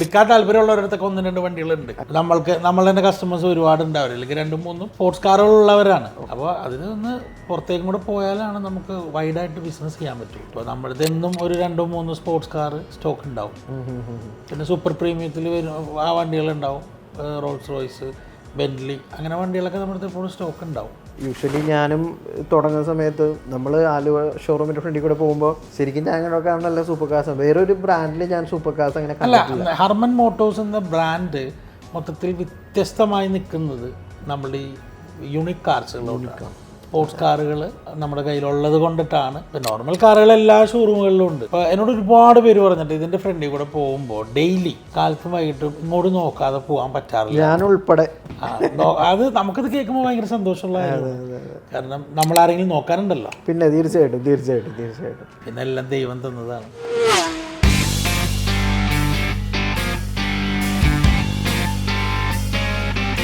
എടുക്കാൻ താല്പര്യമുള്ളവരടുത്തൊക്കെ 1-2 വണ്ടികളുണ്ട്. നമ്മൾ തന്നെ കസ്റ്റമേഴ്സ് ഒരുപാട് ഉണ്ടാവില്ല, അല്ലെങ്കിൽ 2-3 സ്പോർട്സ് കാറുകളുള്ളവരാണ്. അപ്പോൾ അതിനൊന്ന് പുറത്തേക്കും കൂടെ പോയാലാണ് നമുക്ക് വൈഡായിട്ട് ബിസിനസ് ചെയ്യാൻ പറ്റും. ഇപ്പോൾ നമ്മുടെ എന്നും ഒരു 2-3 സ്പോർട്സ് കാർ സ്റ്റോക്ക് ഉണ്ടാവും. പിന്നെ സൂപ്പർ പ്രീമിയത്തിൽ ആ വണ്ടികളുണ്ടാവും, റോൾസ് റോയ്സ്, ബെന്റ്ലി, അങ്ങനെ വണ്ടികളൊക്കെ നമ്മുടെ എപ്പോഴും സ്റ്റോക്ക് ഉണ്ടാവും. യൂഷ്വലി ഞാനും തുടങ്ങുന്ന സമയത്ത് നമ്മൾ ആലുവ ഷോറൂമിൻ്റെ ഫ്രണ്ടിൽ കൂടെ പോകുമ്പോൾ ശരിക്കും ഞാൻ കണ്ടൊക്കെ നല്ല സൂപ്പർ കാർസ്, വേറൊരു ബ്രാൻഡിൽ ഞാൻ സൂപ്പർ കാർസ് അങ്ങനെ അല്ല. ഹർമൻ മോട്ടോഴ്സ് എന്ന ബ്രാൻഡ് മൊത്തത്തിൽ വ്യത്യസ്തമായി നിൽക്കുന്നത് നമ്മുടെ ഈ യൂണിക് കാർസുകളോട്ടാണ്. സ്പോർട്സ് കാറുകൾ നമ്മുടെ കയ്യിലുള്ളത് കൊണ്ടിട്ടാണ്. ഇപ്പം നോർമൽ കാറുകൾ എല്ലാ ഷോറൂമുകളിലും ഉണ്ട്. ഇപ്പോൾ എന്നോട് ഒരുപാട് പേര് പറഞ്ഞിട്ട് ഇതിൻ്റെ ഫ്രണ്ടിൽ കൂടെ പോകുമ്പോൾ ഡെയിലി കാലത്തും വൈകിട്ടും ഇങ്ങോട്ട് നോക്കാതെ പോകാൻ പറ്റാറില്ല, ഞാൻ ഉൾപ്പെടെ. അത് നമുക്കത് കേൾക്കുമ്പോൾ ഭയങ്കര സന്തോഷമുള്ള കാരണം നമ്മൾ ആരെങ്കിലും നോക്കാനുണ്ടല്ലോ. പിന്നെ തീർച്ചയായിട്ടും പിന്നെ എല്ലാം ദൈവം തന്നതാണ്.